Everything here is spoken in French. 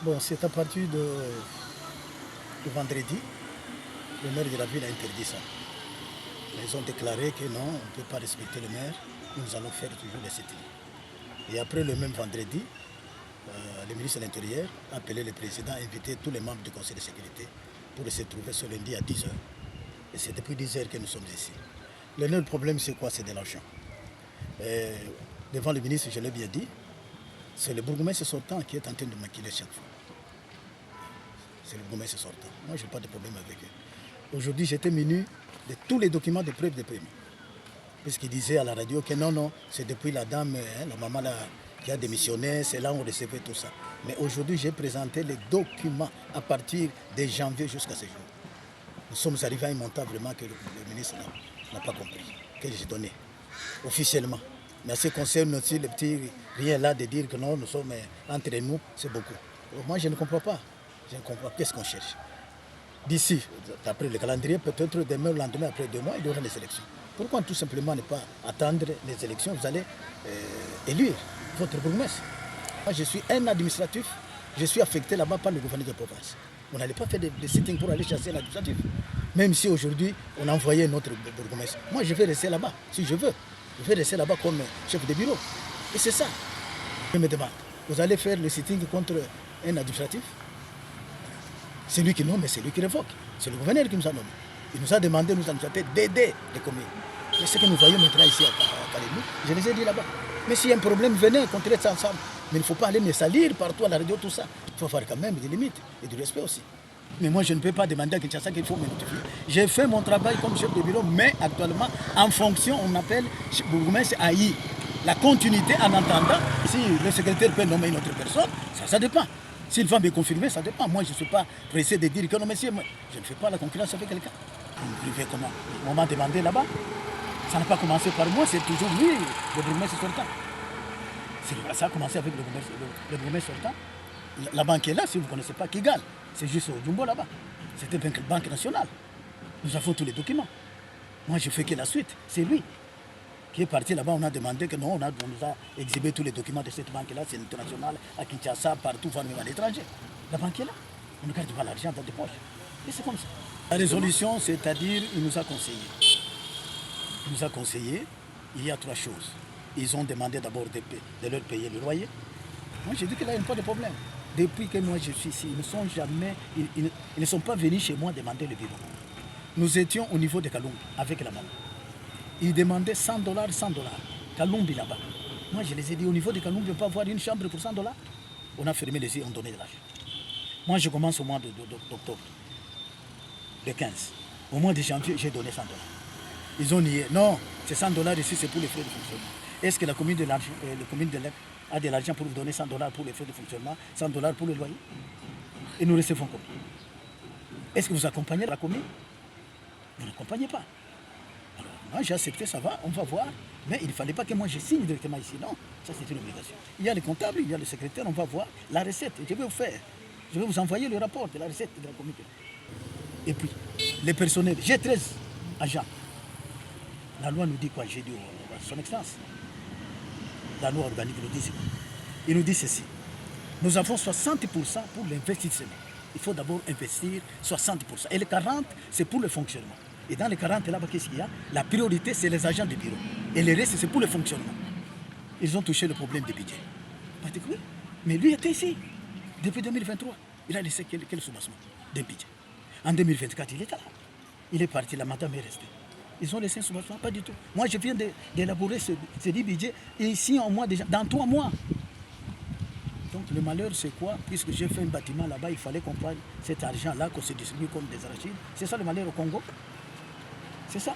Bon, c'est à partir de vendredi, le maire de la ville a interdit ça. Ils ont déclaré que non, on ne peut pas respecter le maire, nous allons faire toujours des sit-ins. Et après le même vendredi, le ministre de l'Intérieur a appelé le président à inviter tous les membres du Conseil de sécurité pour se trouver ce lundi à 10h. Et c'est depuis 10h que nous sommes ici. Le problème, c'est quoi? C'est de l'argent. Devant le ministre, je l'ai bien dit, c'est le bourgmestre sortant qui est en train de maquiller chaque fois. C'est le bourgmestre sortant. Moi, je n'ai pas de problème avec eux. Aujourd'hui, j'étais muni de tous les documents de preuve de paiement. Puisqu'il disait à la radio que non, c'est depuis la dame, la maman là, qui a démissionné, c'est là où on recevait tout ça. Mais aujourd'hui, j'ai présenté les documents à partir de janvier jusqu'à ce jour. Nous sommes arrivés à un montant vraiment que le ministre n'a pas compris, que j'ai donné officiellement. Mais ce qui concerne aussi le petit rien là de dire que non, nous sommes entre nous, c'est beaucoup. Moi, je ne comprends pas. Je ne comprends pas. Qu'est-ce qu'on cherche? D'ici, d'après le calendrier, peut-être demain, le lendemain, après 2 mois, il y aura les élections. Pourquoi tout simplement ne pas attendre les élections? Vous allez élire votre bourgmestre. Moi, je suis un administratif, je suis affecté là-bas par le gouverneur de province. On n'allait pas faire des sittings pour aller chasser l'administratif. Même si aujourd'hui, on a envoyé notre bourgmestre. Moi, je vais rester là-bas, si je veux. Je vais rester là-bas comme chef de bureau. Et c'est ça. Je me demande, vous allez faire le sitting contre un administratif? C'est lui qui nomme, mais c'est lui qui révoque. C'est le gouverneur qui nous a nommé. Il nous a demandé, nous a fait d'aider les communes. Et ce que nous voyons maintenant ici à Calémie, je les ai dit là-bas. Mais s'il y a un problème, venez, contrôlez ça ensemble. Mais il ne faut pas aller me salir partout à la radio, tout ça. Il faut faire quand même des limites et du respect aussi. Mais moi, je ne peux pas demander à Kinshasa qu'il faut me notifier. J'ai fait mon travail comme chef de bureau, mais actuellement, en fonction, on appelle bourgmestre AI. La continuité en entendant, si le secrétaire peut nommer une autre personne, ça dépend. S'il va me confirmer, ça dépend. Moi, je ne suis pas pressé de dire que non, monsieur, je ne fais pas la concurrence avec quelqu'un. Vous me comment? On m'a demandé là-bas. Ça n'a pas commencé par moi, c'est toujours lui, le bourgmestre sortant. Ça a commencé avec le bourgmestre sortant. La banque est là, si vous ne connaissez pas, Kigal. C'est juste au Jumbo là-bas. C'était Banque nationale. Nous avons tous les documents. Moi, je fais que la suite. C'est lui qui est parti là-bas. On a demandé que non, on nous a exhibé tous les documents de cette banque-là. C'est international, à Kinshasa, partout, même à l'étranger. La banque est là. On ne garde pas l'argent dans des poches. Et c'est comme ça. La résolution, c'est-à-dire, il nous a conseillé. Il nous a conseillé, il y a 3 choses. Ils ont demandé d'abord de leur payer le loyer. Moi, j'ai dit qu'il n'y a pas de problème. Depuis que moi je suis ici, ils ne sont pas venus chez moi demander le bureau. Nous étions au niveau de Kalumbi avec la maman. Ils demandaient $100, $100. Kalumbi là-bas. Moi, je les ai dit, au niveau de Kalumbi, on ne peut pas avoir une chambre pour $100. On a fermé les yeux, on donnait de l'argent. Moi, je commence au mois d'octobre, le 15. Au mois de janvier, j'ai donné $100. Ils ont nié. Non, ces $100 ici, c'est pour les frais de fonctionnement. Est-ce que la commune de l'Ec a de l'argent pour vous donner $100 pour les frais de fonctionnement, $100 pour le loyer? Et nous recevons combien? Est-ce que vous accompagnez la commune? Vous n'accompagnez pas. Alors, moi, j'ai accepté, ça va, on va voir. Mais il ne fallait pas que moi je signe directement ici. Non, ça c'est une obligation. Il y a les comptables, il y a le secrétaire, on va voir la recette. Je vais vous faire. Je vais vous envoyer le rapport de la recette de la commune. Et puis, les personnels, j'ai 13 agents. La loi nous dit quoi? J'ai dit à son excellence. La loi organique nous dit ceci. Il nous dit ceci. Nous avons 60% pour l'investissement. Il faut d'abord investir 60%. Et les 40%, c'est pour le fonctionnement. Et dans les 40%, là-bas, qu'est-ce qu'il y a? La priorité, c'est les agents de bureau. Et le reste, c'est pour le fonctionnement. Ils ont touché le problème du budget. Oui. Mais lui était ici. Depuis 2023, il a laissé quel soubassement d'un budget. En 2024, il était là. Il est parti, la madame est restée. Ils ont laissé un soubassement, pas du tout. Moi, je viens d'élaborer ce 10 budgets, et ici, en mois déjà, dans 3 mois. Donc, le malheur, c'est quoi? Puisque j'ai fait un bâtiment là-bas, il fallait qu'on prenne cet argent-là, qu'on se distribue comme des arachides. C'est ça le malheur au Congo? C'est ça.